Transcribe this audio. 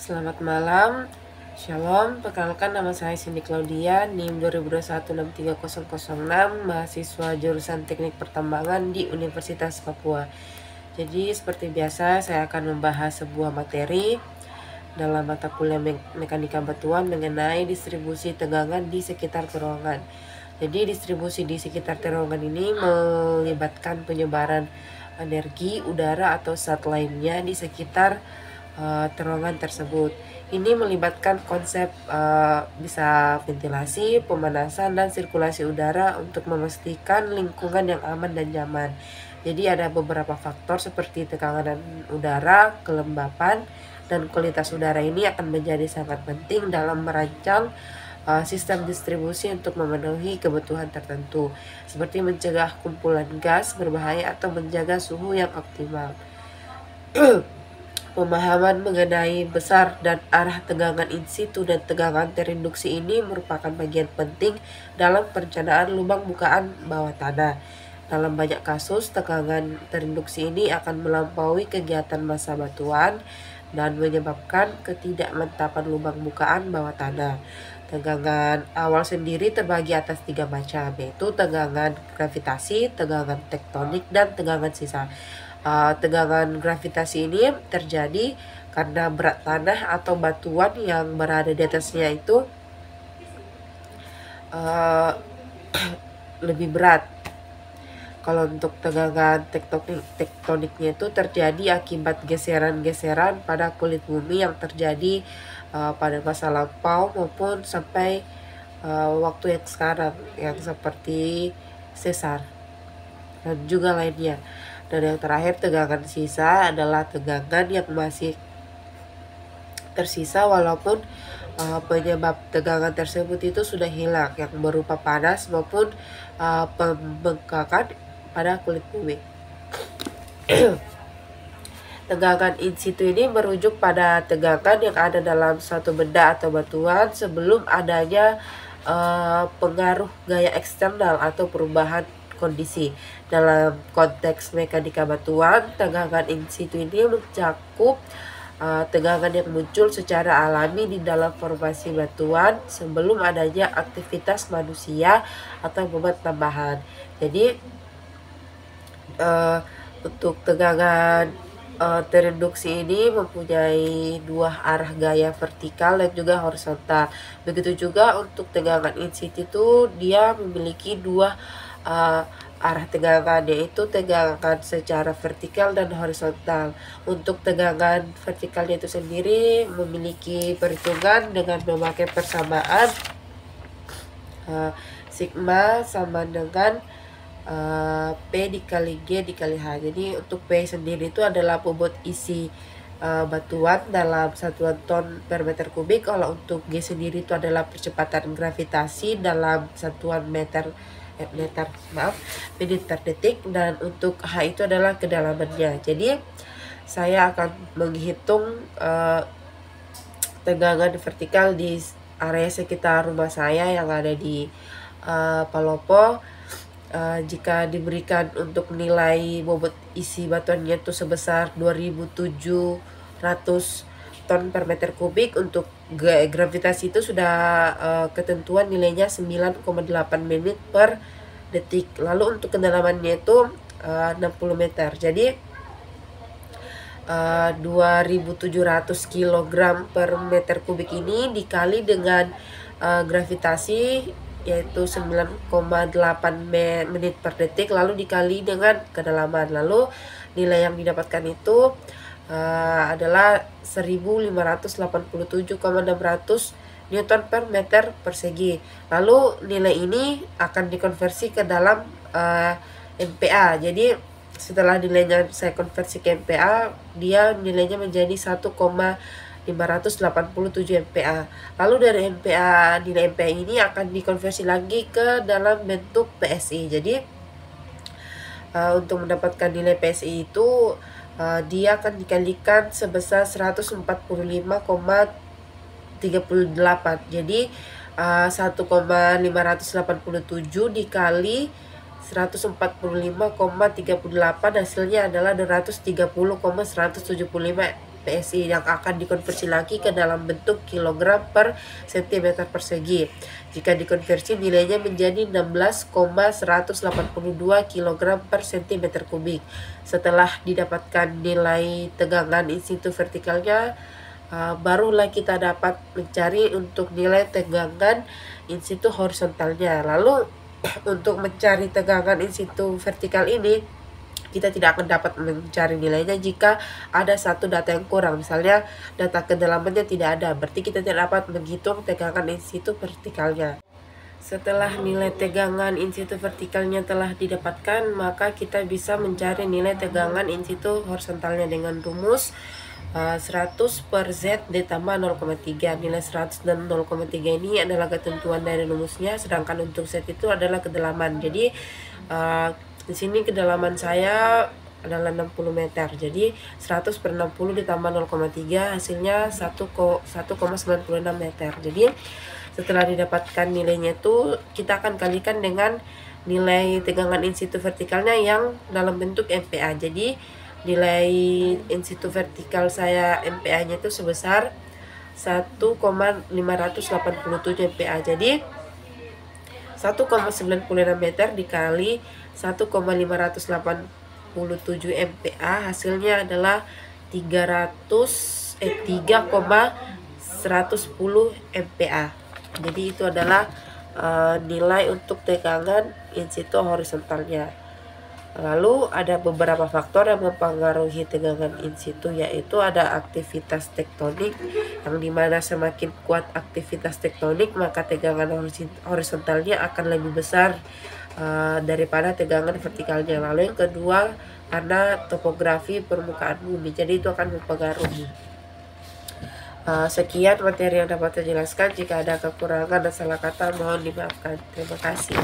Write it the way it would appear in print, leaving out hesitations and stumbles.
Selamat malam, Shalom. Perkenalkan, nama saya Cindy Claudia, NIM 2021-63006, mahasiswa jurusan Teknik Pertambangan di Universitas Papua. Jadi seperti biasa, saya akan membahas sebuah materi dalam mata kuliah mekanika batuan mengenai distribusi tegangan di sekitar terowongan. Jadi distribusi di sekitar terowongan ini melibatkan penyebaran energi udara atau zat lainnya di sekitar terowongan tersebut. Ini melibatkan konsep bisa ventilasi, pemanasan, dan sirkulasi udara untuk memastikan lingkungan yang aman dan nyaman. Jadi ada beberapa faktor seperti tekanan udara, kelembapan, dan kualitas udara ini akan menjadi sangat penting dalam merancang sistem distribusi untuk memenuhi kebutuhan tertentu, seperti mencegah kumpulan gas berbahaya atau menjaga suhu yang optimal. Pemahaman mengenai besar dan arah tegangan in situ dan tegangan terinduksi ini merupakan bagian penting dalam perencanaan lubang bukaan bawah tanah. Dalam banyak kasus, tegangan terinduksi ini akan melampaui kegiatan massa batuan dan menyebabkan ketidakmantapan lubang bukaan bawah tanah. Tegangan awal sendiri terbagi atas 3 macam, yaitu tegangan gravitasi, tegangan tektonik, dan tegangan sisa. Tegangan gravitasi ini terjadi karena berat tanah atau batuan yang berada di atasnya itu lebih berat. Kalau untuk tegangan tektoniknya itu terjadi akibat geseran-geseran pada kulit bumi yang terjadi pada masa lampau maupun sampai waktu yang sekarang, yang seperti sesar dan juga lainnya. Dan yang terakhir, tegangan sisa adalah tegangan yang masih tersisa walaupun penyebab tegangan tersebut itu sudah hilang, yang berupa panas maupun pembengkakan pada kulit bumi. Tegangan in situ ini merujuk pada tegangan yang ada dalam suatu benda atau batuan sebelum adanya pengaruh gaya eksternal atau perubahan kondisi. Dalam konteks mekanika batuan, tegangan in situ ini mencakup tegangan yang muncul secara alami di dalam formasi batuan sebelum adanya aktivitas manusia atau beban tambahan. Jadi untuk tegangan terinduksi ini mempunyai 2 arah gaya vertikal dan juga horizontal. Begitu juga untuk tegangan in situ itu dia memiliki 2 arah tegangan, yaitu tegangan secara vertikal dan horizontal. Untuk tegangan vertikalnya itu sendiri memiliki perhitungan dengan memakai persamaan sigma sama dengan P dikali G dikali H. Jadi untuk P sendiri itu adalah bobot isi batuan dalam satuan ton per meter kubik. Kalau untuk G sendiri itu adalah percepatan gravitasi dalam satuan menit per detik, dan untuk H itu adalah kedalamannya. Jadi saya akan menghitung tegangan vertikal di area sekitar rumah saya yang ada di Palopo. Jika diberikan untuk nilai bobot isi batuannya itu sebesar 2700 ton per meter kubik, untuk gravitasi itu sudah ketentuan nilainya 9,8 menit per detik. Lalu untuk kedalamannya itu 60 meter. Jadi 2700 kg per meter kubik ini dikali dengan gravitasi yaitu 9,8 menit per detik, lalu dikali dengan kedalaman, lalu nilai yang didapatkan itu adalah 1587,600 Newton per meter persegi. Lalu nilai ini akan dikonversi ke dalam MPa. Jadi setelah nilainya saya konversi ke MPa, dia nilainya menjadi 1,587 MPa. Lalu dari MPa, nilai MPa ini akan dikonversi lagi ke dalam bentuk PSI. Jadi untuk mendapatkan nilai PSI itu dia akan dikalikan sebesar 145,38. Jadi 1,587 dikali 145,38 hasilnya adalah 230,175 PSI yang akan dikonversi lagi ke dalam bentuk kilogram per sentimeter persegi. Jika dikonversi nilainya menjadi 16,182 kg per sentimeter kubik. Setelah didapatkan nilai tegangan in situ vertikalnya, barulah kita dapat mencari untuk nilai tegangan in situ horizontalnya. Lalu untuk mencari tegangan in situ vertikal ini, kita tidak akan dapat mencari nilainya jika ada satu data yang kurang. Misalnya data kedalamannya tidak ada, berarti kita tidak dapat menghitung tegangan in situ vertikalnya. Setelah nilai tegangan in situ vertikalnya telah didapatkan, maka kita bisa mencari nilai tegangan in situ horizontalnya dengan rumus 100 per Z ditambah 0,3. Nilai 100 dan 0,3 ini adalah ketentuan dari rumusnya, sedangkan untuk Z itu adalah kedalaman. Jadi di sini kedalaman saya adalah 60 meter. Jadi 100 per 60 ditambah 0,3 hasilnya 1,96 meter. Jadi setelah didapatkan nilainya itu, kita akan kalikan dengan nilai tegangan in situ vertikalnya yang dalam bentuk MPa. Jadi nilai in situ vertikal saya MPa-nya itu sebesar 1,587 MPa. Jadi 1,96 meter dikali 1,587 MPa hasilnya adalah 3,110 MPa. Jadi itu adalah nilai untuk tegangan in situ horizontalnya. Lalu ada beberapa faktor yang mempengaruhi tegangan in situ, yaitu ada aktivitas tektonik, yang dimana semakin kuat aktivitas tektonik maka tegangan horizontalnya akan lebih besar daripada tegangan vertikalnya. Lalu yang kedua, karena topografi permukaan bumi, jadi itu akan mempengaruhi. Sekian materi yang dapat saya jelaskan. Jika ada kekurangan dan salah kata mohon dimaafkan. Terima kasih.